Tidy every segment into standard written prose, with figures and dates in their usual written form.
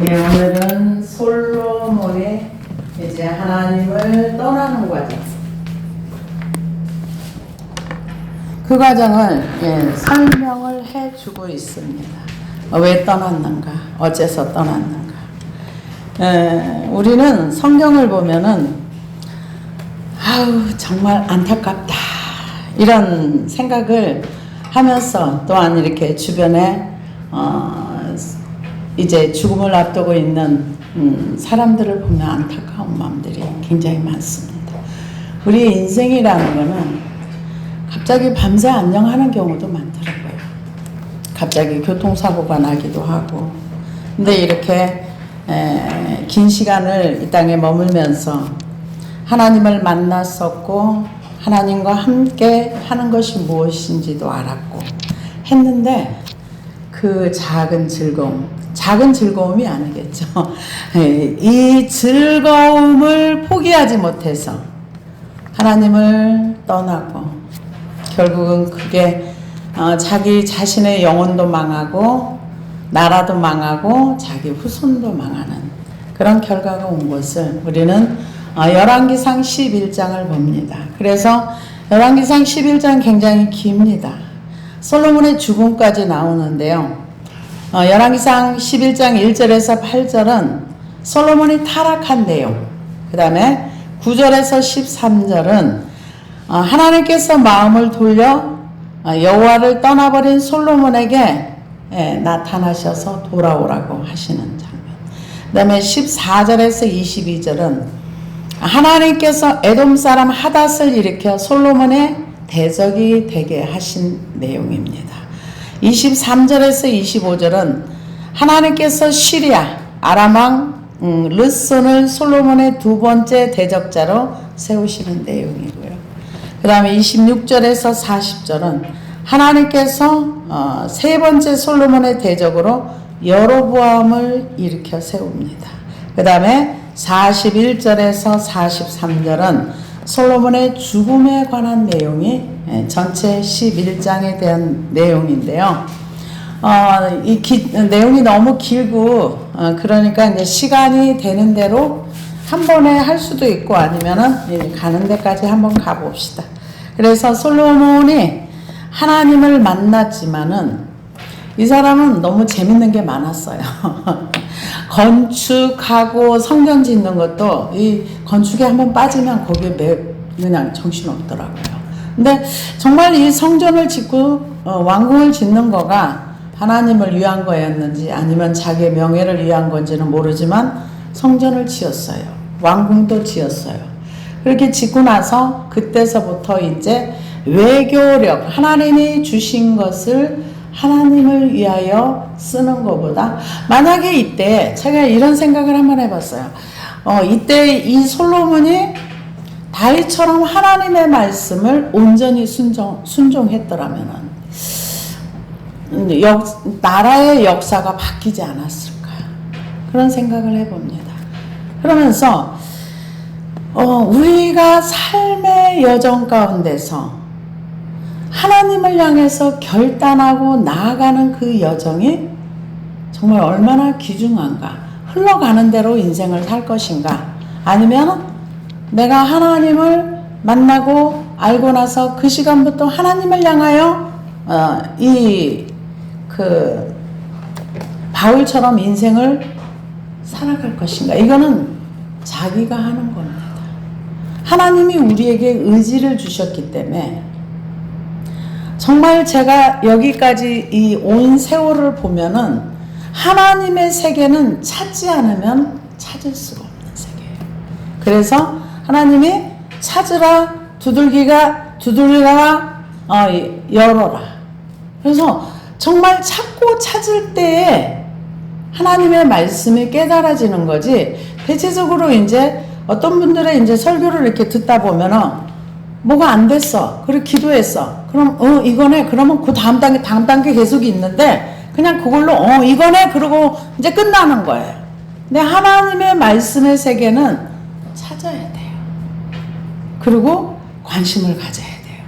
네, 오늘은 솔로몬이 이제 하나님을 떠나는 과정. 그 과정을 설명을 해주고 있습니다. 왜 떠났는가? 어째서 떠났는가? 우리는 성경을 보면은 정말 안타깝다 이런 생각을 하면서 또한 이렇게 주변에 이제 죽음을 앞두고 있는 사람들을 보면 안타까운 마음들이 굉장히 많습니다. 우리의 인생이라는 거는 갑자기 밤새 안녕하는 경우도 많더라고요. 갑자기 교통사고가 나기도 하고. 근데 이렇게 긴 시간을 이 땅에 머물면서 하나님을 만났었고 하나님과 함께 하는 것이 무엇인지도 알았고 했는데 그 작은 즐거움이 아니겠죠. 이 즐거움을 포기하지 못해서 하나님을 떠나고 결국은 그게 자기 자신의 영혼도 망하고 나라도 망하고 자기 후손도 망하는 그런 결과가 온 것을 우리는 열왕기상 11장을 봅니다. 그래서 열왕기상 11장 굉장히 깁니다. 솔로몬의 죽음까지 나오는데요. 열왕기상 11장 1절에서 8절은 솔로몬이 타락한 내용, 그 다음에 9절에서 13절은 하나님께서 마음을 돌려 여호와를 떠나버린 솔로몬에게 나타나셔서 돌아오라고 하시는 장면. 그 다음에 14절에서 22절은 하나님께서 에돔 사람 하닷을 일으켜 솔로몬의 대적이 되게 하신 내용입니다. 23절에서 25절은 하나님께서 시리아 아람왕 르손을 솔로몬의 두 번째 대적자로 세우시는 내용이고요. 그 다음에 26절에서 40절은 하나님께서 세 번째 솔로몬의 대적으로 여로보암을 일으켜 세웁니다. 그 다음에 41절에서 43절은 솔로몬의 죽음에 관한 내용이 전체 11장에 대한 내용인데요. 내용이 너무 길고 그러니까 이제 시간이 되는 대로 한 번에 할 수도 있고 아니면은 가는 데까지 한번 가봅시다. 그래서 솔로몬이 하나님을 만났지만은 이 사람은 너무 재밌는 게 많았어요. 건축하고 성전 짓는 것도 이 건축에 한번 빠지면 거기에 그냥 정신없더라고요. 근데 정말 이 성전을 짓고 왕궁을 짓는 거가 하나님을 위한 거였는지 아니면 자기의 명예를 위한 건지는 모르지만 성전을 지었어요. 왕궁도 지었어요. 그렇게 짓고 나서 그때서부터 이제 외교력, 하나님이 주신 것을 하나님을 위하여 쓰는 것보다 만약에 이때 제가 이런 생각을 한번 해봤어요. 이때 이 솔로몬이 다윗처럼 하나님의 말씀을 온전히 순종했더라면 나라의 역사가 바뀌지 않았을까 그런 생각을 해봅니다. 그러면서 우리가 삶의 여정 가운데서 하나님을 향해서 결단하고 나아가는 그 여정이 정말 얼마나 귀중한가, 흘러가는 대로 인생을 살 것인가, 아니면 내가 하나님을 만나고 알고 나서 그 시간부터 하나님을 향하여 바울처럼 인생을 살아갈 것인가. 이거는 자기가 하는 겁니다. 하나님이 우리에게 의지를 주셨기 때문에 정말 제가 여기까지 이 온 세월을 보면은 하나님의 세계는 찾지 않으면 찾을 수가 없는 세계예요. 그래서 하나님이 찾으라, 두들기라, 열어라. 그래서 정말 찾고 찾을 때에 하나님의 말씀이 깨달아지는 거지. 대체적으로 이제 어떤 분들의 이제 설교를 이렇게 듣다 보면은 뭐가 안 됐어. 그리고 기도했어. 그럼 이거네. 그러면 그 다음 단계 계속 있는데 그냥 그걸로 이거네. 그러고 이제 끝나는 거예요. 근데 하나님의 말씀의 세계는 찾아야 돼요. 그리고 관심을 가져야 돼요.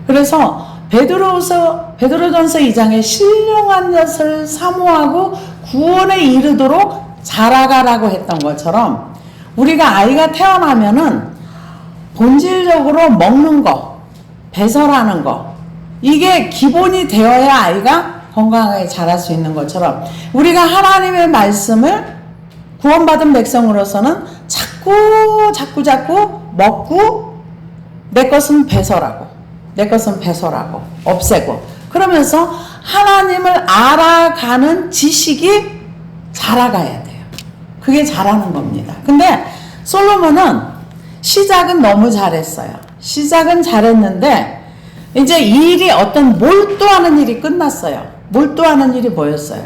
그래서 베드로전서 2장에 신령한 것을 사모하고 구원에 이르도록 자라가라고 했던 것처럼 우리가 아이가 태어나면은 본질적으로 먹는 거, 배설하는 거, 이게 기본이 되어야 아이가 건강하게 자랄 수 있는 것처럼 우리가 하나님의 말씀을 구원받은 백성으로서는 자꾸 먹고 내 것은 배설하고 없애고 그러면서 하나님을 알아가는 지식이 자라가야 돼요. 그게 자라는 겁니다. 근데 솔로몬은 시작은 너무 잘했어요. 시작은 잘했는데 이제 이 일이 어떤 몰두하는 일이 끝났어요. 몰두하는 일이 뭐였어요?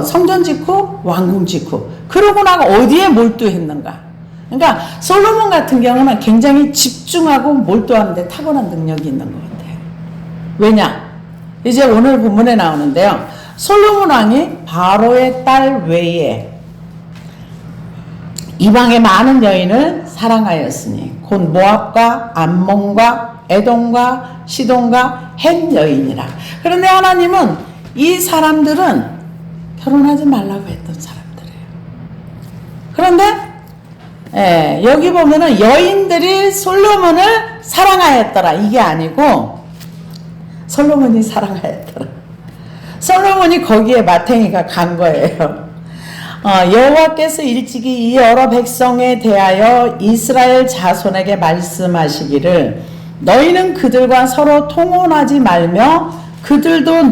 성전 짓고 왕궁 짓고 그러고 나서 어디에 몰두했는가? 그러니까 솔로몬 같은 경우는 굉장히 집중하고 몰두하는 데 탁월한 능력이 있는 것 같아요. 왜냐? 이제 오늘 본문에 나오는데요. 솔로몬 왕이 바로의 딸 외에 이방의 많은 여인을 사랑하였으니 곧 모압과 암몬과 에돔과 시돈과 헷 여인이라. 그런데 하나님은 이 사람들은 결혼하지 말라고 했던 사람들이에요. 그런데 여기 보면은 여인들이 솔로몬을 사랑하였더라 이게 아니고 솔로몬이 사랑하였더라. 솔로몬이 거기에 마탱이가 간 거예요. 여호와께서 일찍이 이 여러 백성에 대하여 이스라엘 자손에게 말씀하시기를 너희는 그들과 서로 통혼하지 말며 그들도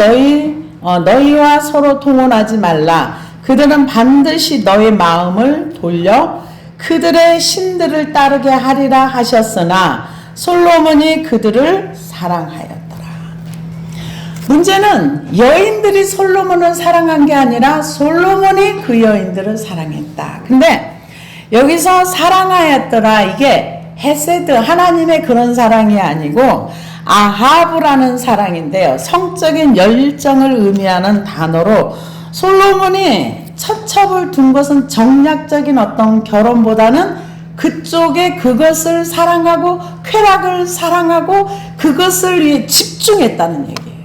너희와 서로 통혼하지 말라. 그들은 반드시 너희 마음을 돌려 그들의 신들을 따르게 하리라 하셨으나 솔로몬이 그들을 사랑하였더라. 문제는 여인들이 솔로몬을 사랑한 게 아니라 솔로몬이 그 여인들을 사랑했다. 근데 여기서 사랑하였더라 이게 헤세드 하나님의 그런 사랑이 아니고 아하브라는 사랑인데요. 성적인 열정을 의미하는 단어로 솔로몬이 첩첩을 둔 것은 정략적인 어떤 결혼보다는 그쪽에 그것을 사랑하고 쾌락을 사랑하고 그것을 위해 집중했다는 얘기예요.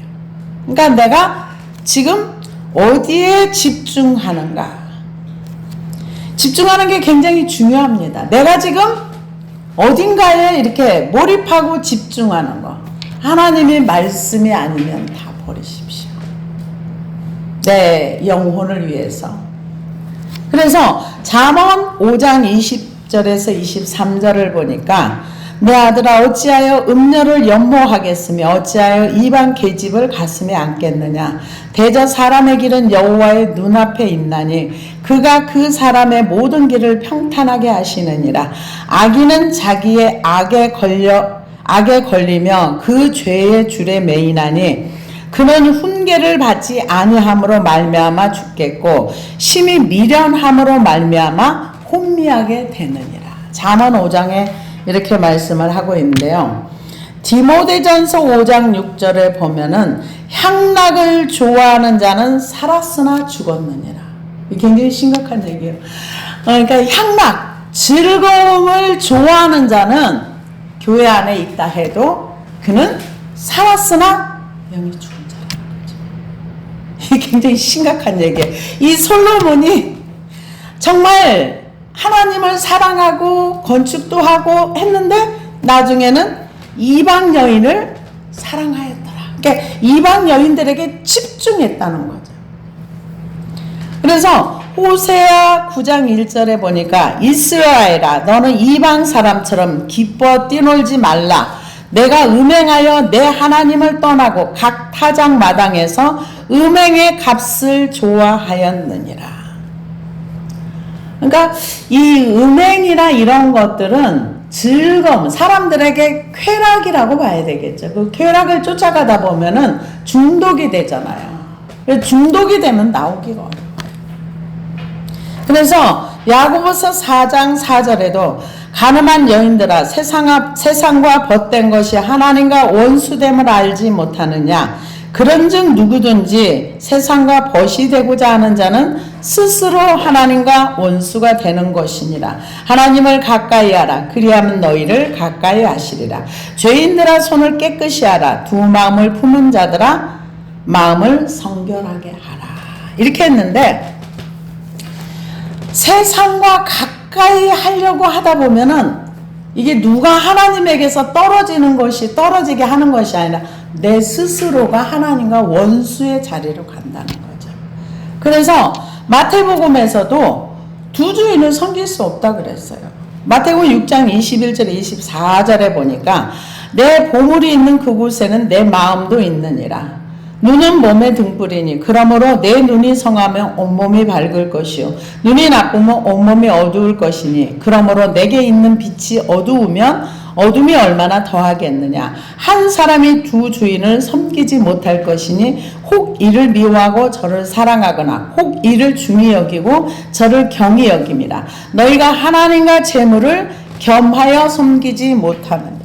그러니까 내가 지금 어디에 집중하는가? 집중하는 게 굉장히 중요합니다. 내가 지금 어딘가에 이렇게 몰입하고 집중하는 거. 하나님의 말씀이 아니면 다 버리십시오. 내 영혼을 위해서. 그래서 잠언 5장 20절에서 23절을 보니까 내 아들아 어찌하여 음녀를 연모하겠으며 어찌하여 이방 계집을 가슴에 안겠느냐. 대저 사람의 길은 여호와의 눈앞에 있나니 그가 그 사람의 모든 길을 평탄하게 하시느니라. 악인은 자기의 악에 걸리며 그 죄의 줄에 매이나니 그는 훈계를 받지 아니함으로 말미암아 죽겠고 심히 미련함으로 말미암아 혼미하게 되느니라. 잠언 5장에 이렇게 말씀을 하고 있는데요. 디모데전서 5장 6절에 보면은 향락을 좋아하는 자는 살았으나 죽었느니라. 굉장히 심각한 얘기예요. 그러니까 향락, 즐거움을 좋아하는 자는 교회 안에 있다 해도 그는 살았으나 영이 죽은 자라는 거죠. 이게 굉장히 심각한 얘기예요. 이 솔로몬이 정말 하나님을 사랑하고 건축도 하고 했는데 나중에는 이방 여인을 사랑하였더라. 그러니까 이방 여인들에게 집중했다는 거죠. 그래서 호세아 9장 1절에 보니까 이스라엘아 너는 이방 사람처럼 기뻐 뛰놀지 말라. 내가 음행하여 내 하나님을 떠나고 각 타작 마당에서 음행의 값을 좋아하였느니라. 그러니까 이 음행이나 이런 것들은 즐거움, 사람들에게 쾌락이라고 봐야 되겠죠. 그 쾌락을 쫓아가다 보면은 중독이 되잖아요. 중독이 되면 나오기가 어려워요. 그래서 야고보서 4장 4절에도 가늠한 여인들아 세상과 벗된 것이 하나님과 원수됨을 알지 못하느냐. 그런즉 누구든지 세상과 벗이 되고자 하는 자는 스스로 하나님과 원수가 되는 것이니라. 하나님을 가까이 하라. 그리하면 너희를 가까이 하시리라. 죄인들아 손을 깨끗이 하라. 두 마음을 품은 자들아 마음을 성결하게 하라. 이렇게 했는데 세상과 가까이 하려고 하다 보면은 이게 누가 하나님에게서 떨어지게 하는 것이 아니라 내 스스로가 하나님과 원수의 자리로 간다는 거죠. 그래서 마태복음에서도 두 주인을 섬길 수 없다 그랬어요. 마태복음 6장 21절에 24절에 보니까 내 보물이 있는 그곳에는 내 마음도 있느니라. 눈은 몸의 등불이니 그러므로 내 눈이 성하면 온몸이 밝을 것이요 눈이 나쁘면 온몸이 어두울 것이니 그러므로 내게 있는 빛이 어두우면 어둠이 얼마나 더하겠느냐. 한 사람이 두 주인을 섬기지 못할 것이니 혹 이를 미워하고 저를 사랑하거나 혹 이를 중히 여기고 저를 경히 여김이라. 너희가 하나님과 재물을 겸하여 섬기지 못하느냐.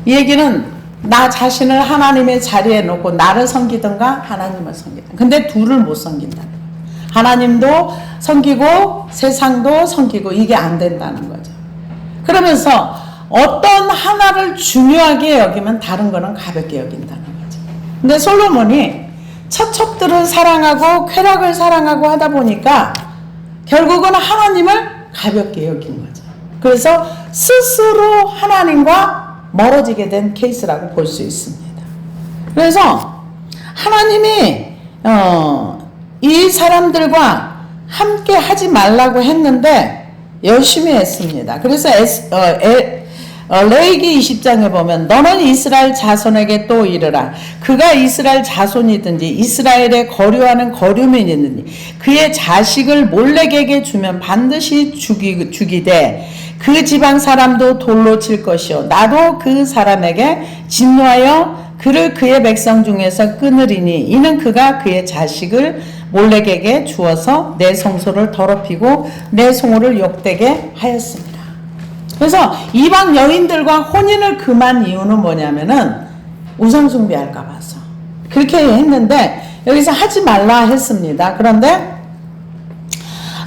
이 얘기는 나 자신을 하나님의 자리에 놓고 나를 섬기든가 하나님을 섬기든가. 근데 둘을 못 섬긴다는 거예요. 하나님도 섬기고 세상도 섬기고 이게 안 된다는 거죠. 그러면서 어떤 하나를 중요하게 여기면 다른 거는 가볍게 여긴다는 거죠. 근데 솔로몬이 처첩들을 사랑하고 쾌락을 사랑하고 하다 보니까 결국은 하나님을 가볍게 여긴 거죠. 그래서 스스로 하나님과 멀어지게 된 케이스라고 볼 수 있습니다. 그래서 하나님이 이 사람들과 함께 하지 말라고 했는데 열심히 했습니다. 그래서 레위기 20장에 보면 너는 이스라엘 자손에게 또 이르라. 그가 이스라엘 자손이든지 이스라엘에 거류하는 거류민이든지 그의 자식을 몰렉에게 주면 반드시 죽이되 그 지방 사람도 돌로 칠 것이요 나도 그 사람에게 진노하여 그를 그의 백성 중에서 끊으리니 이는 그가 그의 자식을 몰렉에게 주어서 내 성소를 더럽히고 내 성호를 욕되게 하였습니다. 그래서 이방 여인들과 혼인을 금한 이유는 뭐냐면은 우상 숭배할까 봐서 그렇게 했는데 여기서 하지 말라 했습니다. 그런데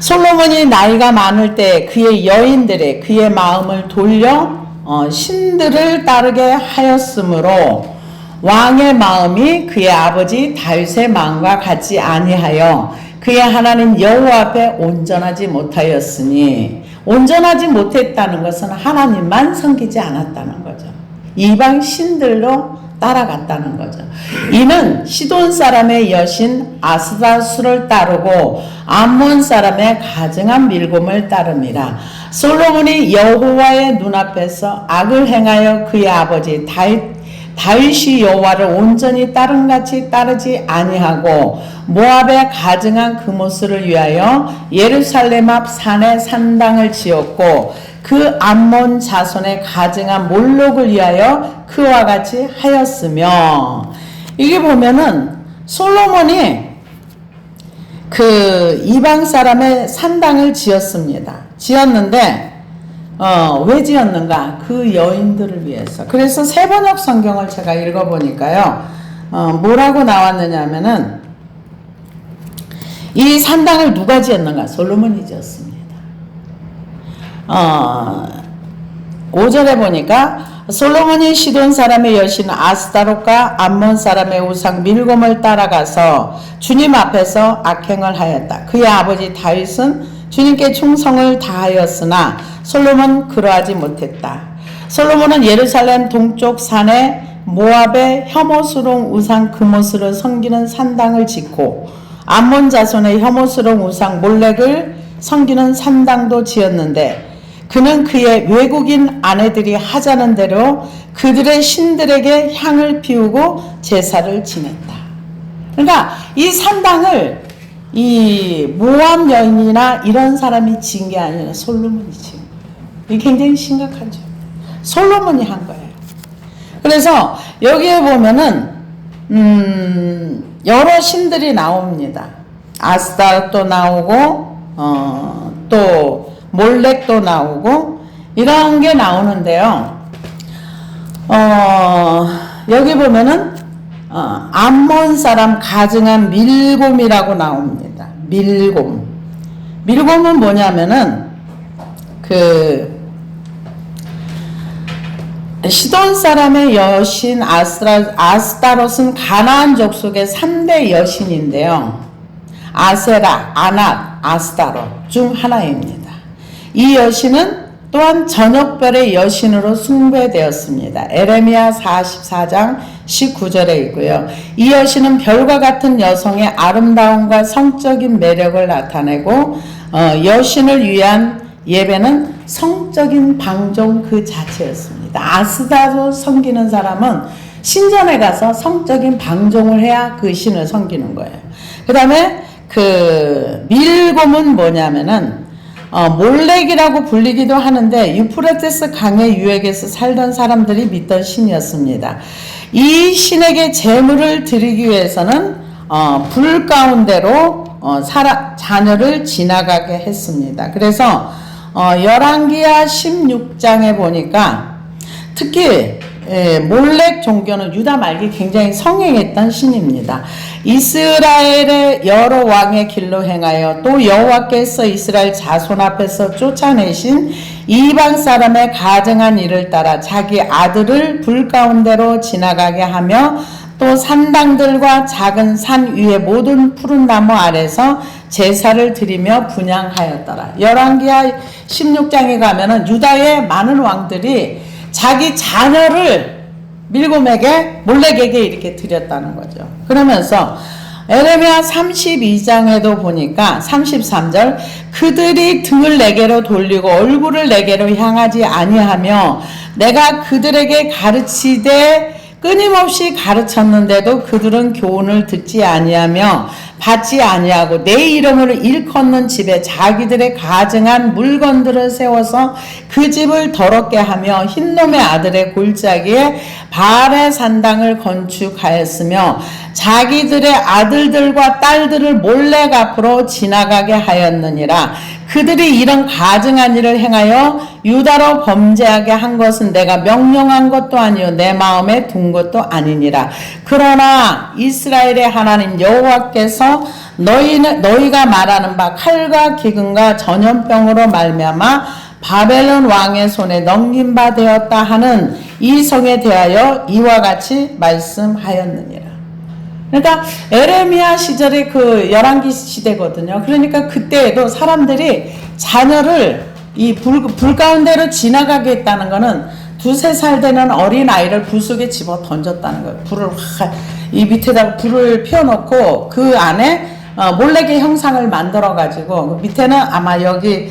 솔로몬이 나이가 많을 때 그의 여인들의 그의 마음을 돌려 신들을 따르게 하였으므로 왕의 마음이 그의 아버지 다윗의 마음과 같지 아니하여 그의 하나님 여호와 앞에 온전하지 못하였으니 온전하지 못했다는 것은 하나님만 섬기지 않았다는 거죠. 이방 신들로 따라갔다는 거죠. 이는 시돈 사람의 여신 아스다수를 따르고 암몬 사람의 가증한 밀곰을 따릅니다. 솔로몬이 여호와의 눈앞에서 악을 행하여 그의 아버지 다윗이 여호와를 온전히 따름같이 따르지 아니하고 모압의 가증한 그모스를 위하여 예루살렘 앞 산에 산당을 지었고 그 암몬 자손의 가증한 몰록을 위하여 그와 같이 하였으며 이게 보면은 솔로몬이 그 이방 사람의 산당을 지었습니다. 지었는데 왜 지었는가? 그 여인들을 위해서. 그래서 세번역 성경을 제가 읽어보니까요. 뭐라고 나왔느냐 하면은 이 산당을 누가 지었는가? 솔로몬이 지었습니다. 5절에 보니까 솔로몬이 시돈 사람의 여신 아스다롯과 암몬 사람의 우상 밀곰을 따라가서 주님 앞에서 악행을 하였다. 그의 아버지 다윗은 주님께 충성을 다하였으나 솔로몬 그러하지 못했다. 솔로몬은 예루살렘 동쪽 산에 모압의 혐오스러운 우상 그모스를 섬기는 산당을 짓고 암몬 자손의 혐오스러운 우상 몰렉을 섬기는 산당도 지었는데 그는 그의 외국인 아내들이 하자는 대로 그들의 신들에게 향을 피우고 제사를 지냈다. 그러니까 이 산당을 이 모압 여인이나 이런 사람이 지은 게 아니라 솔로몬이 지은 거예요. 이게 굉장히 심각하죠. 솔로몬이 한 거예요. 그래서 여기에 보면은 여러 신들이 나옵니다. 아스타롯도 나오고 또 몰렉도 나오고 이런 게 나오는데요. 여기 보면은 암몬 사람 가증한 밀곰이라고 나옵니다. 밀곰은 뭐냐면은 그 시돈 사람의 여신 아스타롯은 가나안 족속의 3대 여신인데요. 아세라, 아낫, 아스타롯 중 하나입니다. 이 여신은 또한 저녁별의 여신으로 숭배되었습니다. 에레미야 44장 19절에 있고요. 이 여신은 별과 같은 여성의 아름다움과 성적인 매력을 나타내고 여신을 위한 예배는 성적인 방종 그 자체였습니다. 아스타롯 섬기는 사람은 신전에 가서 성적인 방종을 해야 그 신을 섬기는 거예요. 그 다음에 그 밀곰은 뭐냐면은 몰렉이라고 불리기도 하는데 유프라테스 강의 유역에서 살던 사람들이 믿던 신이었습니다. 이 신에게 제물을 드리기 위해서는 불 가운데로 자녀를 지나가게 했습니다. 그래서 열왕기하 16장에 보니까 특히 몰렉 종교는 유다 말기 굉장히 성행했던 신입니다. 이스라엘의 여러 왕의 길로 행하여 또 여호와께서 이스라엘 자손 앞에서 쫓아내신 이방 사람의 가증한 일을 따라 자기 아들을 불 가운데로 지나가게 하며 또 산당들과 작은 산 위의 모든 푸른 나무 아래서 제사를 드리며 분향하였더라. 열왕기하 16장에 가면은 유다의 많은 왕들이 자기 자녀를 밀곰에게 몰렉에게 이렇게 드렸다는 거죠. 그러면서 에레미야 32장에도 보니까 33절 그들이 등을 내게로 돌리고 얼굴을 내게로 향하지 아니하며 내가 그들에게 가르치되 끊임없이 가르쳤는데도 그들은 교훈을 듣지 아니하며 받지 아니하고 내 이름을 일컫는 집에 자기들의 가증한 물건들을 세워서 그 집을 더럽게 하며 흰놈의 아들의 골짜기에 바알의 산당을 건축하였으며 자기들의 아들들과 딸들을 몰래 앞으로 지나가게 하였느니라. 그들이 이런 가증한 일을 행하여 유다로 범죄하게 한 것은 내가 명령한 것도 아니요 내 마음에 둔 것도 아니니라. 그러나 이스라엘의 하나님 여호와께서 너희가 말하는 바 칼과 기근과 전염병으로 말미암아 바벨론 왕의 손에 넘긴 바 되었다 하는 이 성에 대하여 이와 같이 말씀하였느니라. 그러니까 에레미야 시절의 그 열왕기 시대거든요. 그러니까 그때에도 사람들이 자녀를 이 불 가운데로 지나가게 했다는 거는 2-3살 되는 어린 아이를 불 속에 집어 던졌다는 거예요. 불을 이 밑에다가 불을 피워놓고 그 안에 몰렉의 형상을 만들어 가지고 밑에는 아마 여기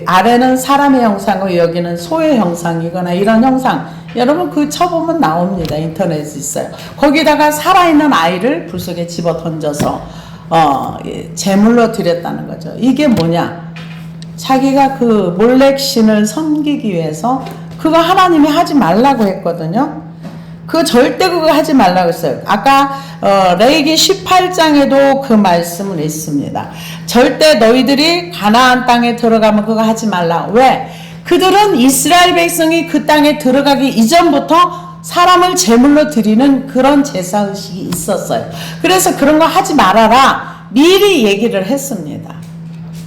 아래는 사람의 형상이고 여기는 소의 형상이거나 이런 형상 여러분 그 쳐보면 나옵니다. 인터넷에 있어요. 거기다가 살아있는 아이를 불 속에 집어 던져서 제물로 드렸다는 거죠. 이게 뭐냐? 자기가 그 몰렉 신을 섬기기 위해서 그거 하나님이 하지 말라고 했거든요. 절대 그거 하지 말라고 했어요. 아까 레위기 18장에도 그 말씀은 있습니다. 절대 너희들이 가나안 땅에 들어가면 그거 하지 말라. 왜? 그들은 이스라엘 백성이 그 땅에 들어가기 이전부터 사람을 제물로 드리는 그런 제사의식이 있었어요. 그래서 그런 거 하지 말아라 미리 얘기를 했습니다.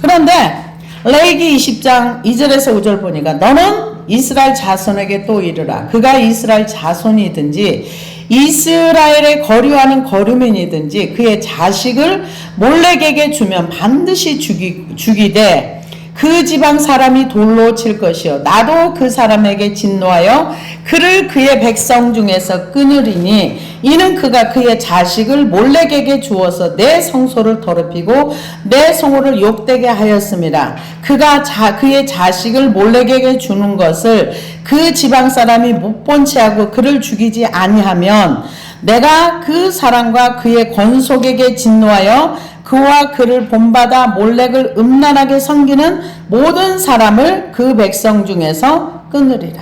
그런데 레위기 20장 2절에서 5절 보니까 너는 이스라엘 자손에게 또 이르라. 그가 이스라엘 자손이든지 이스라엘에 거류하는 거류민이든지 그의 자식을 몰렉에게 주면 반드시 죽이되 그 지방 사람이 돌로 칠 것이요 나도 그 사람에게 진노하여 그를 그의 백성 중에서 끊으리니 이는 그가 그의 자식을 몰렉에게 주어서 내 성소를 더럽히고 내 성호를 욕되게 하였습니다. 그가 그의 자식을 몰렉에게 주는 것을 그 지방 사람이 못 본 채 하고 그를 죽이지 아니하면 내가 그 사람과 그의 권속에게 진노하여 그와 그를 본받아 몰렉을 음란하게 섬기는 모든 사람을 그 백성 중에서 끊으리라.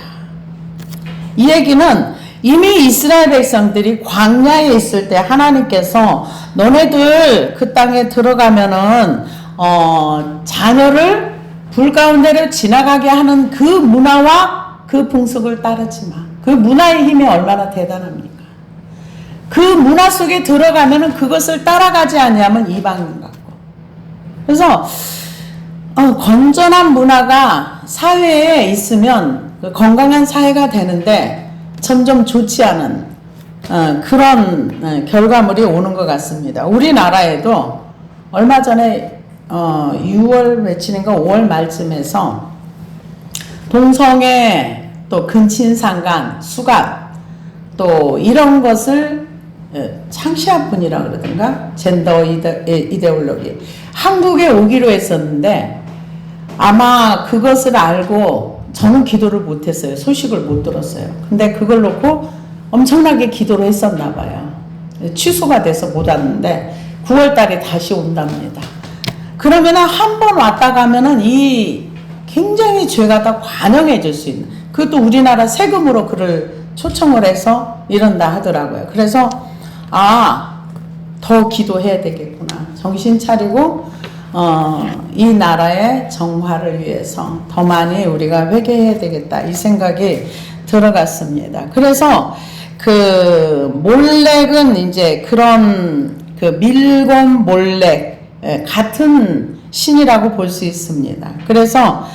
이 얘기는 이미 이스라엘 백성들이 광야에 있을 때 하나님께서 너네들 그 땅에 들어가면은 자녀를 불 가운데로 지나가게 하는 그 문화와 그 풍습을 따르지 마. 그 문화의 힘이 얼마나 대단합니까? 그 문화 속에 들어가면은 그것을 따라가지 아니하면 이방인 같고. 그래서 건전한 문화가 사회에 있으면 건강한 사회가 되는데 점점 좋지 않은 그런 결과물이 오는 것 같습니다. 우리나라에도 얼마 전에 6월 며칠인가 5월 말쯤에서 동성애 또 근친상간 수갑 또 이런 것을 창시한 분이라 그러던가 젠더 이데올로기 한국에 오기로 했었는데 아마 그것을 알고 저는 기도를 못했어요. 소식을 못 들었어요. 근데 그걸 놓고 엄청나게 기도를 했었나 봐요. 취소가 돼서 못 왔는데 9월 달에 다시 온답니다. 그러면은 한 번 왔다 가면은 이 굉장히 죄가 다 관영해 줄 수 있는, 그것도 우리나라 세금으로 그를 초청을 해서 이런다 하더라고요. 그래서 더 기도해야 되겠구나. 정신 차리고 이 나라의 정화를 위해서 더 많이 우리가 회개해야 되겠다 이 생각이 들어갔습니다. 그래서 그 몰렉은 이제 그런 그 밀곰 몰렉 같은 신이라고 볼 수 있습니다. 그래서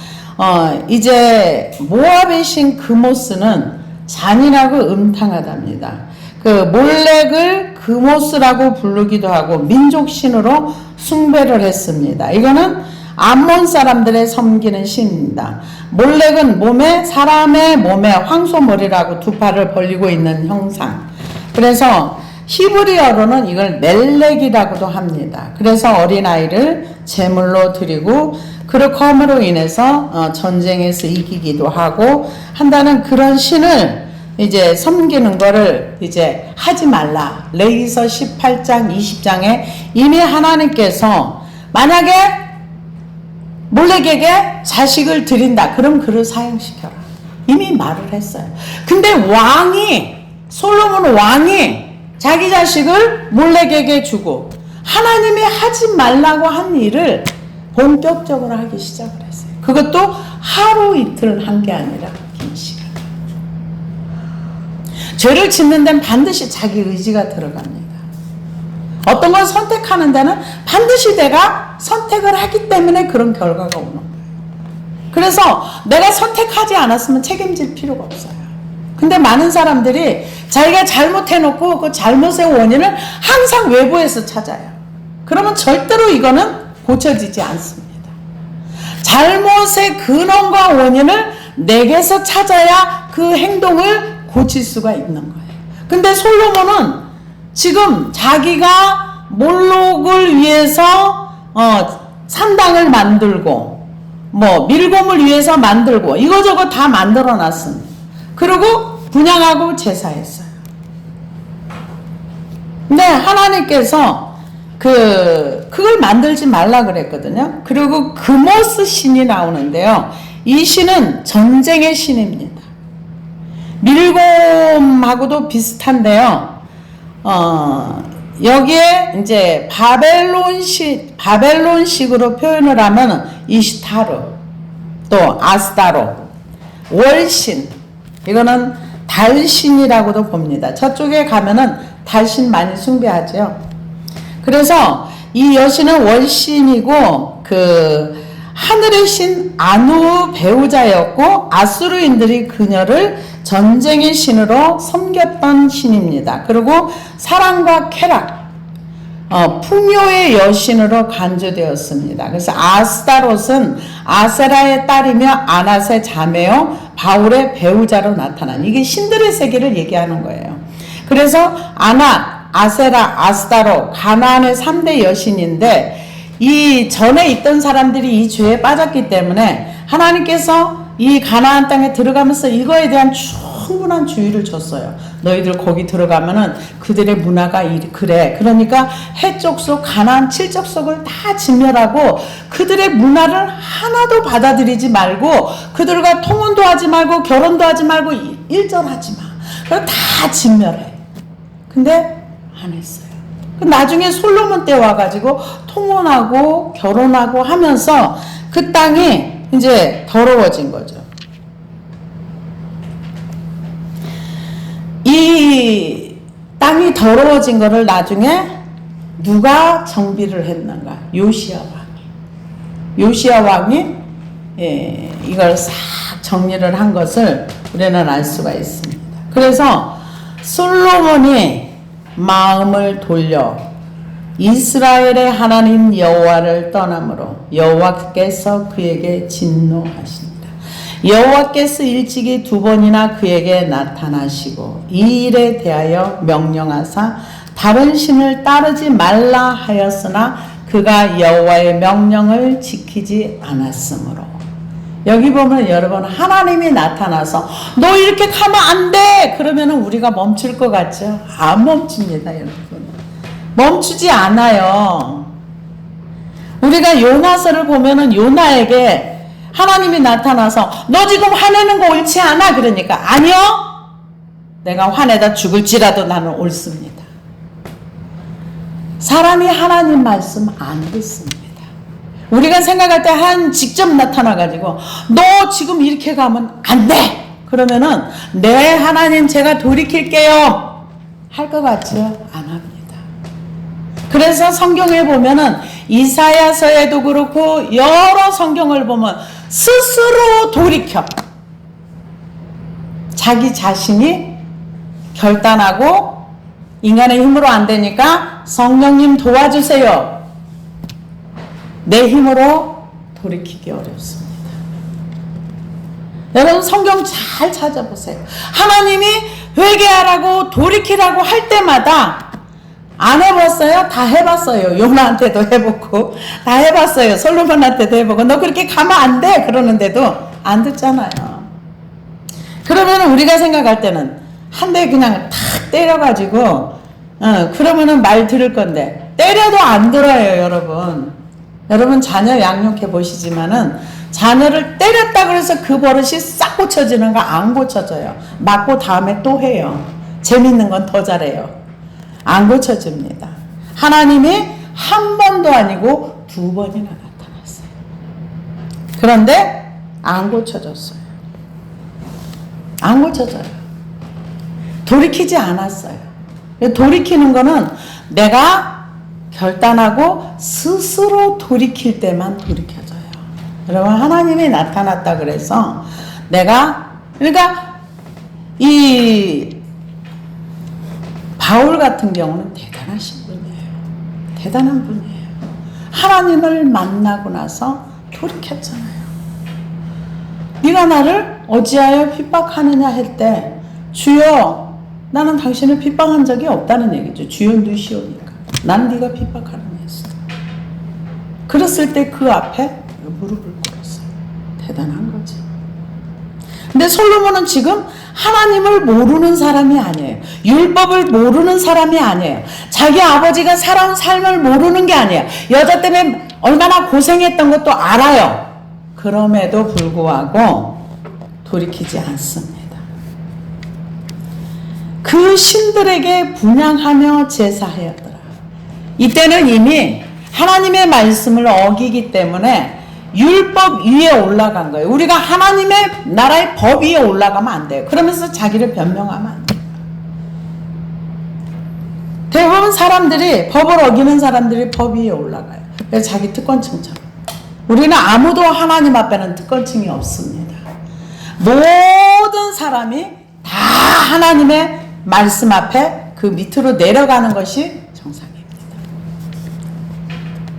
이제 모압의 신 그모스는 잔인하고 음탕하답니다. 그 몰렉을 그모스라고 부르기도 하고 민족신으로 숭배를 했습니다. 이거는 암몬 사람들의 섬기는 신입니다. 몰렉은 사람의 몸에 황소머리라고 두 팔을 벌리고 있는 형상. 그래서 히브리어로는 이걸 멜렉이라고도 합니다. 그래서 어린아이를 제물로 드리고 그렇게 함으로 인해서 전쟁에서 이기기도 하고 한다는 그런 신을 이제 섬기는 거를 이제 하지 말라. 레위기서 18장 20장에 이미 하나님께서 만약에 몰렉에게 자식을 드린다. 그럼 그를 사형시켜라. 이미 말을 했어요. 근데 솔로몬 왕이 자기 자식을 몰렉에게 주고 하나님이 하지 말라고 한 일을 본격적으로 하기 시작을 했어요. 그것도 하루 이틀 한 게 아니라 긴 시간. 죄를 짓는 데는 반드시 자기 의지가 들어갑니다. 어떤 걸 선택하는 데는 반드시 내가 선택을 하기 때문에 그런 결과가 오는 거예요. 그래서 내가 선택하지 않았으면 책임질 필요가 없어요. 근데 많은 사람들이 자기가 잘못해놓고 그 잘못의 원인을 항상 외부에서 찾아요. 그러면 절대로 이거는 고쳐지지 않습니다. 잘못의 근원과 원인을 내게서 찾아야 그 행동을 고칠 수가 있는 거예요. 근데 솔로몬은 지금 자기가 몰록을 위해서 산당을 만들고 밀곰을 위해서 만들고 이거저거 다 만들어 놨습니다. 그리고 분향하고 제사했어요. 근데 하나님께서 그걸 만들지 말라 그랬거든요. 그리고 그모스 신이 나오는데요. 이 신은 전쟁의 신입니다. 밀곰하고도 비슷한데요. 여기에 이제 바벨론식으로 표현을 하면 이시타르, 또 아스타로, 월신, 이거는 달신이라고도 봅니다. 저쪽에 가면은 달신 많이 숭배하죠. 그래서 이 여신은 월신이고 하늘의 신 아누 배우자였고 아수르인들이 그녀를 전쟁의 신으로 섬겼던 신입니다. 그리고 사랑과 쾌락, 풍요의 여신으로 간주되었습니다. 그래서 아스타롯은 아세라의 딸이며 아낫의 자매요 바울의 배우자로 나타난, 이게 신들의 세계를 얘기하는 거예요. 그래서 아낫, 아세라, 아스타롯, 가나안의 3대 여신인데 이 전에 있던 사람들이 이 죄에 빠졌기 때문에 하나님께서 이 가나안 땅에 들어가면서 이거에 대한 충분한 주의를 줬어요. 너희들 거기 들어가면은 그들의 문화가 그래. 그러니까 해족속, 가나안 7족속을 다 진멸하고 그들의 문화를 하나도 받아들이지 말고 그들과 통혼도 하지 말고 결혼도 하지 말고 일절하지 마. 그래서 다 진멸해. 근데 안 했어요. 나중에 솔로몬 때 와가지고 통혼하고 결혼하고 하면서 그 땅이 이제 더러워진 거죠. 이 땅이 더러워진 거를 나중에 누가 정비를 했는가? 요시야 왕이 이걸 싹 정리를 한 것을 우리는 알 수가 있습니다. 그래서 솔로몬이 마음을 돌려 이스라엘의 하나님 여호와를 떠나므로 여호와께서 그에게 진노하신다. 여호와께서 일찍이 2번이나 그에게 나타나시고 이 일에 대하여 명령하사 다른 신을 따르지 말라 하였으나 그가 여호와의 명령을 지키지 않았으므로. 여기 보면 여러분 하나님이 나타나서 너 이렇게 가면 안 돼! 그러면 우리가 멈출 것 같죠? 안 멈춥니다 여러분. 멈추지 않아요. 우리가 요나서를 보면은 요나에게 하나님이 나타나서 너 지금 화내는 거 옳지 않아? 그러니까 아니요. 내가 화내다 죽을지라도 나는 옳습니다. 사람이 하나님 말씀 안 듣습니다. 우리가 생각할 때 직접 나타나가지고 너 지금 이렇게 가면 안 돼! 그러면은 네 하나님 제가 돌이킬게요 할 것 같죠? 안 합니다. 그래서 성경에 보면은 이사야서에도 그렇고 여러 성경을 보면 스스로 돌이켜 자기 자신이 결단하고 인간의 힘으로 안 되니까 성령님 도와주세요. 내 힘으로 돌이키기 어렵습니다. 여러분 성경 잘 찾아보세요. 하나님이 회개하라고 돌이키라고 할 때마다 안 해봤어요? 다 해봤어요. 요나한테도 해보고 다 해봤어요. 솔로몬한테도 해보고 너 그렇게 가면 안 돼! 그러는데도 안 듣잖아요. 그러면 우리가 생각할 때는 한 대 그냥 탁 때려가지고 그러면은 말 들을 건데 때려도 안 들어요 여러분. 여러분 자녀 양육해 보시지만은 자녀를 때렸다 그래서 그 버릇이 싹 고쳐지는 거 안 고쳐져요. 맞고 다음에 또 해요. 재밌는 건 더 잘해요. 안 고쳐집니다. 하나님이 한 번도 아니고 2번이나 나타났어요. 그런데 안 고쳐졌어요. 안 고쳐져요. 돌이키지 않았어요. 돌이키는 거는 내가 결단하고 스스로 돌이킬 때만 돌이켜져요. 여러분 하나님이 나타났다 그래서 그러니까 이 바울 같은 경우는 대단하신 분이에요. 대단한 분이에요. 하나님을 만나고 나서 돌이켰잖아요. 네가 나를 어찌하여 핍박하느냐 할 때 주여 나는 당신을 핍박한 적이 없다는 얘기죠. 주여 누시오니까 난 네가 핍박하는 했어. 그랬을 때 그 앞에 무릎을 꿇었어요. 대단한 거지. 근데 솔로몬은 지금 하나님을 모르는 사람이 아니에요. 율법을 모르는 사람이 아니에요. 자기 아버지가 살아온 삶을 모르는 게 아니에요. 여자 때문에 얼마나 고생했던 것도 알아요. 그럼에도 불구하고 돌이키지 않습니다. 그 신들에게 분향하며 제사하였더라. 이때는 이미 하나님의 말씀을 어기기 때문에 율법 위에 올라간 거예요. 우리가 하나님의 나라의 법 위에 올라가면 안 돼요. 그러면서 자기를 변명하면 안 돼요. 대부분 사람들이 법을 어기는 사람들이 법 위에 올라가요. 그래서 자기 특권층처럼. 우리는 아무도 하나님 앞에는 특권층이 없습니다. 모든 사람이 다 하나님의 말씀 앞에 그 밑으로 내려가는 것이 정상입니다.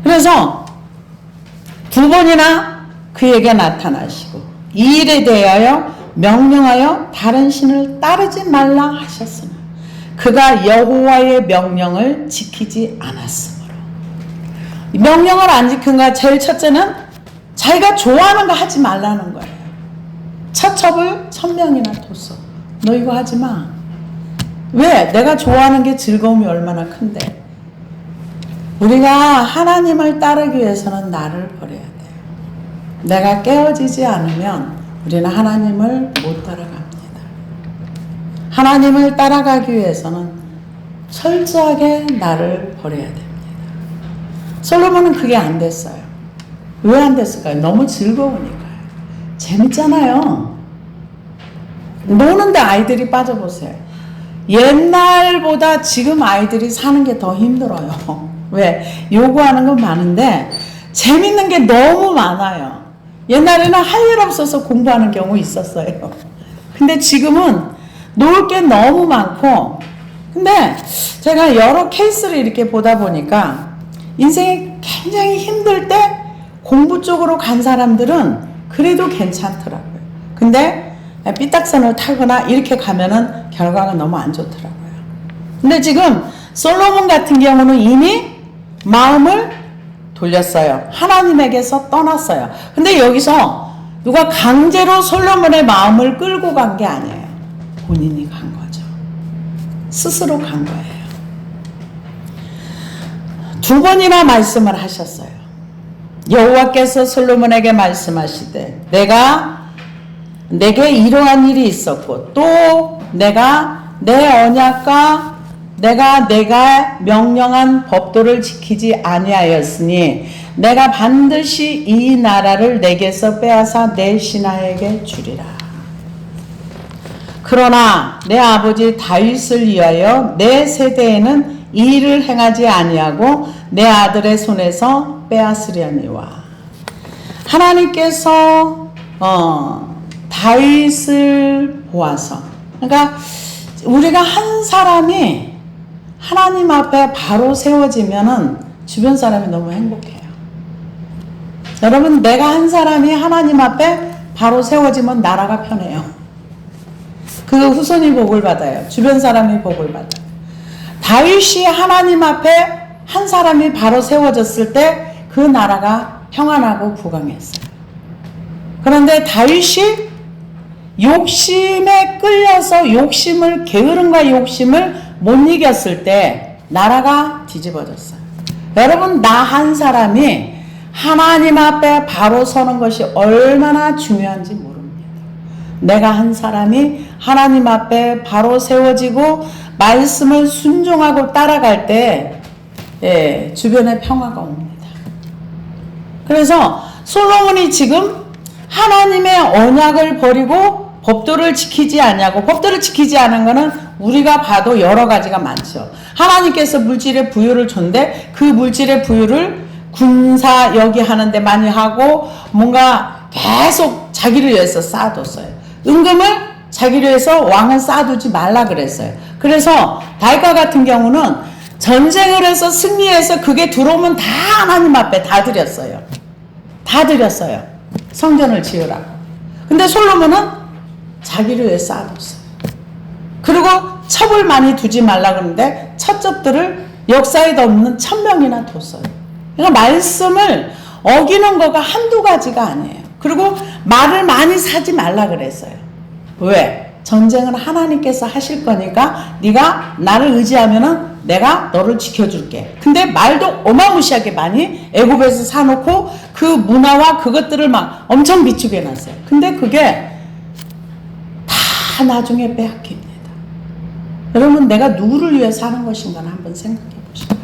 그래서 2번이나 그에게 나타나시고 이 일에 대하여 명령하여 다른 신을 따르지 말라 하셨으나 그가 여호와의 명령을 지키지 않았으므로. 명령을 안 지킨 거 제일 첫째는 자기가 좋아하는 거 하지 말라는 거예요. 처첩을 1000명이나 뒀어. 너 이거 하지 마. 왜? 내가 좋아하는 게 즐거움이 얼마나 큰데. 우리가 하나님을 따르기 위해서는 나를 버려야 돼요. 내가 깨어지지 않으면 우리는 하나님을 못 따라갑니다. 하나님을 따라가기 위해서는 철저하게 나를 버려야 됩니다. 솔로몬은 그게 안 됐어요. 왜 안 됐을까요? 너무 즐거우니까요. 재밌잖아요. 노는데 아이들이 빠져보세요. 옛날보다 지금 아이들이 사는 게 더 힘들어요. 왜? 요구하는 건 많은데 재밌는 게 너무 많아요. 옛날에는 할 일 없어서 공부하는 경우 있었어요. 근데 지금은 놀 게 너무 많고, 근데 제가 여러 케이스를 이렇게 보다 보니까 인생이 굉장히 힘들 때 공부 쪽으로 간 사람들은 그래도 괜찮더라고요. 근데 삐딱선을 타거나 이렇게 가면은 결과가 너무 안 좋더라고요. 근데 지금 솔로몬 같은 경우는 이미 마음을 돌렸어요. 하나님에게서 떠났어요. 근데 여기서 누가 강제로 솔로몬의 마음을 끌고 간 게 아니에요. 본인이 간 거죠. 스스로 간 거예요. 2번이나 말씀을 하셨어요. 여호와께서 솔로몬에게 말씀하시되 내게 이러한 일이 있었고 또 내가 내 언약과 내가 명령한 법도를 지키지 아니하였으니 내가 반드시 이 나라를 내게서 빼앗아 내 신하에게 주리라. 그러나 내 아버지 다윗을 위하여 내 세대에는 이 일을 행하지 아니하고 내 아들의 손에서 빼앗으려니와. 하나님께서 다윗을 보아서, 그러니까 우리가 한 사람이 하나님 앞에 바로 세워지면은 주변 사람이 너무 행복해요. 여러분, 내가 한 사람이 하나님 앞에 바로 세워지면 나라가 편해요. 그 후손이 복을 받아요. 주변 사람이 복을 받아요. 다윗이 하나님 앞에 한 사람이 바로 세워졌을 때 그 나라가 평안하고 부강했어요. 그런데 다윗이 욕심에 끌려서 게으름과 욕심을 못 이겼을 때 나라가 뒤집어졌어요. 여러분, 나 한 사람이 하나님 앞에 바로 서는 것이 얼마나 중요한지 모릅니다. 내가 한 사람이 하나님 앞에 바로 세워지고 말씀을 순종하고 따라갈 때 주변에 평화가 옵니다. 그래서 솔로몬이 지금 하나님의 언약을 버리고 법도를 지키지 않냐고. 법도를 지키지 않은 거는 우리가 봐도 여러 가지가 많죠. 하나님께서 물질의 부유를 줬는데 그 물질의 부유를 군사 여기 하는데 많이 하고 뭔가 계속 자기를 위해서 쌓아뒀어요. 은금을 자기를 위해서 왕은 쌓아두지 말라 그랬어요. 그래서 다윗과 같은 경우는 전쟁을 해서 승리해서 그게 들어오면 다 하나님 앞에 다 드렸어요. 다 드렸어요. 성전을 지으라고. 근데 솔로몬은 자기를 위해 쌓아뒀어요. 그리고 첩을 많이 두지 말라 그러는데 첩들을 역사에도 없는 1000명이나 뒀어요. 그러니까 말씀을 어기는 거가 한두 가지가 아니에요. 그리고 말을 많이 사지 말라 그랬어요. 왜? 전쟁은 하나님께서 하실 거니까 네가 나를 의지하면은 내가 너를 지켜줄게. 근데 말도 어마무시하게 많이 애굽에서 사놓고 그 문화와 그것들을 막 엄청 비추게 해놨어요. 근데 그게 다 나중에 빼앗깁니다. 여러분, 내가 누구를 위해 사는 것인가는 한번 생각해 보시고.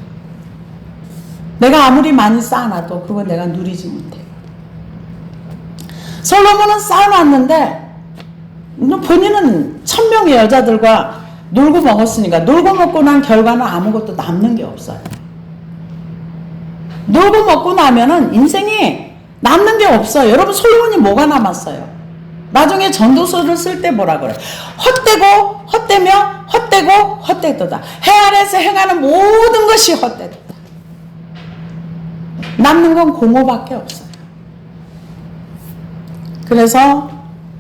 내가 아무리 많이 쌓아놔도 그거 내가 누리지 못해요. 솔로몬은 쌓아놨는데 본인은 1000명의 여자들과 놀고 먹었으니까 놀고 먹고 난 결과는 아무것도 남는 게 없어요. 놀고 먹고 나면은 인생이 남는 게 없어요. 여러분, 솔로몬이 뭐가 남았어요? 나중에 전도서를 쓸 때 뭐라 그래요? 헛되고 헛되도다. 해 아래에서 행하는 모든 것이 헛되도다. 남는 건 공허밖에 없어요. 그래서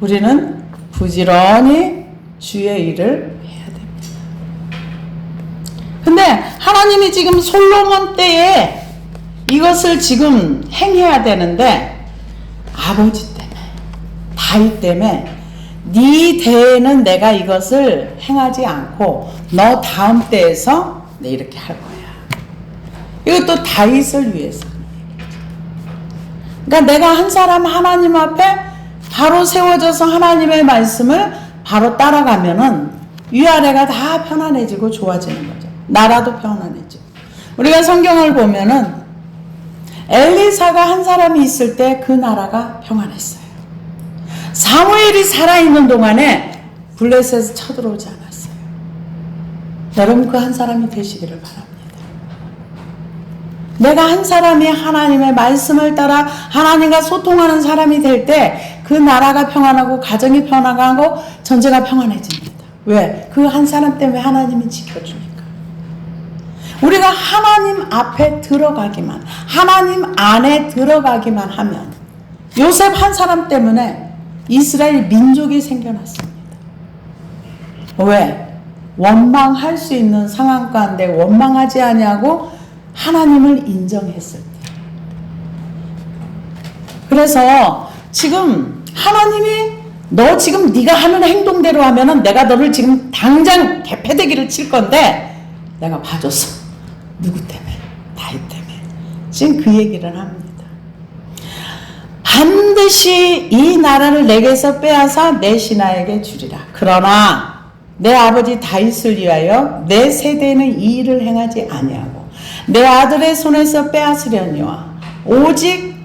우리는 부지런히 주의 일을 해야 됩니다. 근데 하나님이 지금 솔로몬 때에 이것을 지금 행해야 되는데 아버지 때문에, 다윗 때문에 네 대에는 내가 이것을 행하지 않고 너 다음 때에서 내 이렇게 할 거야. 이것도 다윗을 위해서. 그러니까 내가 한 사람 하나님 앞에 바로 세워져서 하나님의 말씀을 바로 따라가면은 위아래가 다 편안해지고 좋아지는 거죠. 나라도 편안해지고. 우리가 성경을 보면은 엘리사가 한 사람이 있을 때 그 나라가 평안했어요. 사무엘이 살아있는 동안에 블레셋에서 쳐들어오지 않았어요. 여러분, 그 한 사람이 되시기를 바랍니다. 내가 한 사람이 하나님의 말씀을 따라 하나님과 소통하는 사람이 될 때 그 나라가 평안하고 가정이 평안하고 전제가 평안해집니다. 왜? 그 한 사람 때문에 하나님이 지켜주니까. 우리가 하나님 앞에 들어가기만, 하나님 안에 들어가기만 하면 요셉 한 사람 때문에 이스라엘 민족이 생겨났습니다. 왜? 원망할 수 있는 상황 가운데 원망하지 아니하고 하나님을 인정했을 때. 그래서 지금 하나님이 너 지금 네가 하는 행동대로 하면은 내가 너를 지금 당장 개패대기를 칠 건데 내가 봐줬어. 누구 때문에? 다윗 때문에. 지금 그 얘기를 합니다. 반드시 이 나라를 내게서 빼앗아 내 신하에게 주리라. 그러나 내 아버지 다윗을 위하여 내 세대에는 이 일을 행하지 아니하고 내 아들의 손에서 빼앗으려니와 오직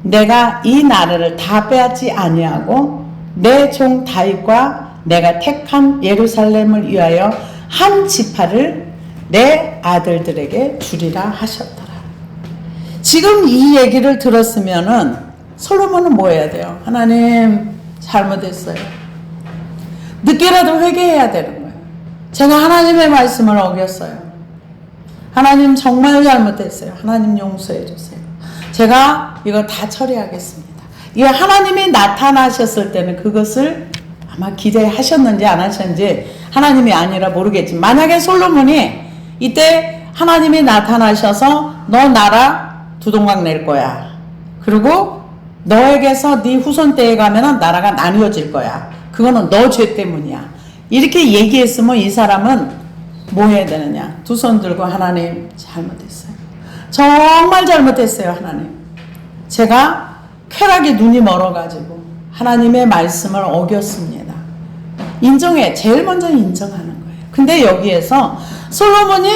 내가 이 나라를 다 빼앗지 아니하고 내 종 다윗과 내가 택한 예루살렘을 위하여 한 지파를 내 아들들에게 주리라 하셨더라. 지금 이 얘기를 들었으면은 솔로몬은 뭐 해야 돼요? 하나님 잘못했어요. 늦게라도 회개해야 되는 거예요. 제가 하나님의 말씀을 어겼어요. 하나님 정말 잘못했어요. 하나님 용서해 주세요. 제가 이거 다 처리하겠습니다. 이 하나님이 나타나셨을 때는 그것을 아마 기대하셨는지 안 하셨는지 하나님이 아니라 모르겠지만 만약에 솔로몬이 이때 하나님이 나타나셔서 너 나라 두 동강 낼 거야. 그리고 너에게서 네 후손 때에 가면은 나라가 나뉘어질 거야. 그거는 너 죄 때문이야. 이렇게 얘기했으면 이 사람은 뭐 해야 되느냐? 두 손 들고 하나님 잘못했어요. 정말 잘못했어요. 하나님. 제가 쾌락에 눈이 멀어가지고 하나님의 말씀을 어겼습니다. 인정해. 제일 먼저 인정하는 거예요. 근데 여기에서 솔로몬이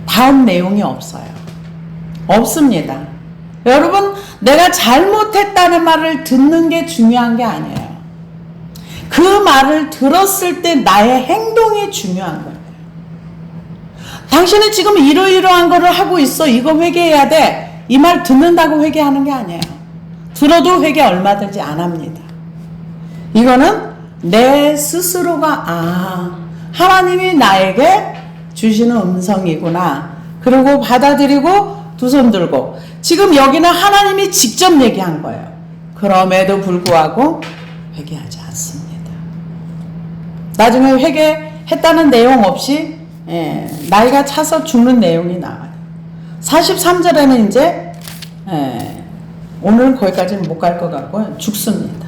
다음 내용이 없어요. 없습니다. 여러분, 내가 잘못했다는 말을 듣는 게 중요한 게 아니에요. 그 말을 들었을 때 나의 행동이 중요한 거예요. 당신은 지금 이러이러한 거를 하고 있어. 이거 회개해야 돼. 이 말 듣는다고 회개하는 게 아니에요. 들어도 회개 얼마든지 안 합니다. 이거는 내 스스로가 하나님이 나에게 주시는 음성이구나. 그리고 받아들이고 두 손 들고 지금 여기는 하나님이 직접 얘기한 거예요. 그럼에도 불구하고 회개하지 않습니다. 나중에 회개했다는 내용 없이 나이가 차서 죽는 내용이 나와요. 43절에는 이제 오늘은 거기까지는 못 갈 것 같고 죽습니다.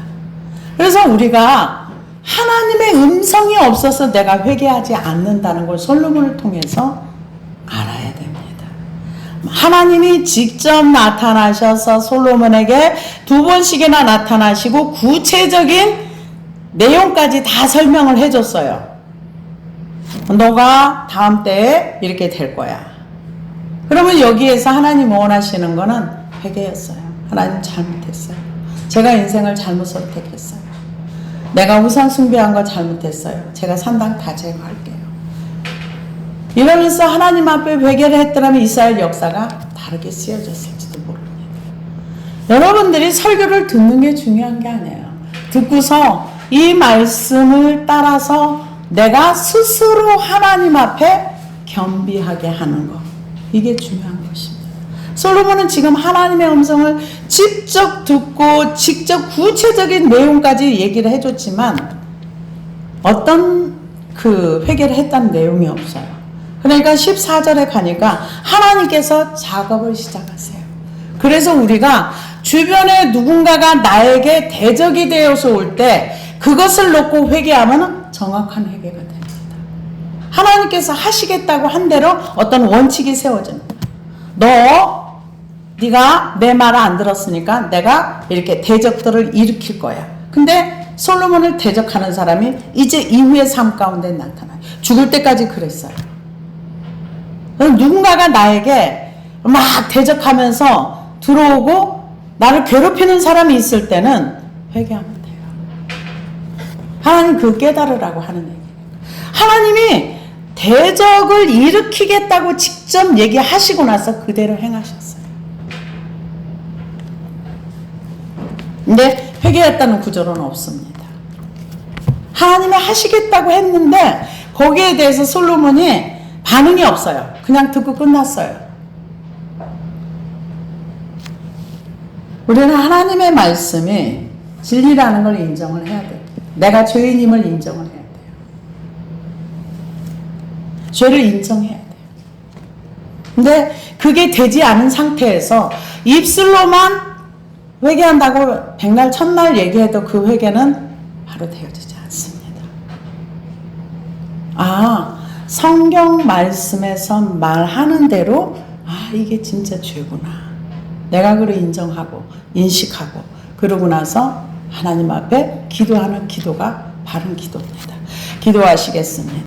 그래서 우리가 하나님의 음성이 없어서 내가 회개하지 않는다는 걸 솔로몬을 통해서 알아야 됩니다. 하나님이 직접 나타나셔서 솔로몬에게 2번씩이나 나타나시고 구체적인 내용까지 다 설명을 해줬어요. 너가 다음 때에 이렇게 될 거야. 그러면 여기에서 하나님 원하시는 거는 회개였어요. 하나님 잘못했어요. 제가 인생을 잘못 선택했어요. 내가 우상 숭배한 거 잘못했어요. 제가 산당 다 제거할게요. 이러면서 하나님 앞에 회개를 했더라면 이스라엘 역사가 다르게 쓰여졌을지도 모릅니다. 여러분들이 설교를 듣는 게 중요한 게 아니에요. 듣고서 이 말씀을 따라서 내가 스스로 하나님 앞에 겸비하게 하는 것. 이게 중요한 것입니다. 솔로몬은 지금 하나님의 음성을 직접 듣고 직접 구체적인 내용까지 얘기를 해줬지만 어떤 그 회개를 했다는 내용이 없어요. 그러니까 14절에 가니까 하나님께서 작업을 시작하세요. 그래서 우리가 주변에 누군가가 나에게 대적이 되어서 올 때 그것을 놓고 회개하면 정확한 회개가 됩니다. 하나님께서 하시겠다고 한 대로 어떤 원칙이 세워집니다. 네가 내 말을 안 들었으니까 내가 이렇게 대적들을 일으킬 거야. 근데 솔로몬을 대적하는 사람이 이제 이후의 삶 가운데 나타나요. 죽을 때까지 그랬어요. 누군가가 나에게 막 대적하면서 들어오고 나를 괴롭히는 사람이 있을 때는 회개하면 돼요. 하나님 그 깨달으라고 하는 얘기예요. 하나님이 대적을 일으키겠다고 직접 얘기하시고 나서 그대로 행하셨어요. 근데 회개했다는 구절은 없습니다. 하나님이 하시겠다고 했는데 거기에 대해서 솔로몬이 반응이 없어요. 그냥 듣고 끝났어요. 우리는 하나님의 말씀이 진리라는 걸 인정을 해야 돼요. 내가 죄인임을 인정을 해야 돼요. 죄를 인정해야 돼요. 근데 그게 되지 않은 상태에서 입술로만 회개한다고 백날 첫날 얘기해도 그 회개는 바로 되어지지 않습니다. 성경 말씀에서 말하는 대로 이게 진짜 죄구나. 내가 그를 인정하고 인식하고 그러고 나서 하나님 앞에 기도하는 기도가 바른 기도입니다. 기도하시겠습니다.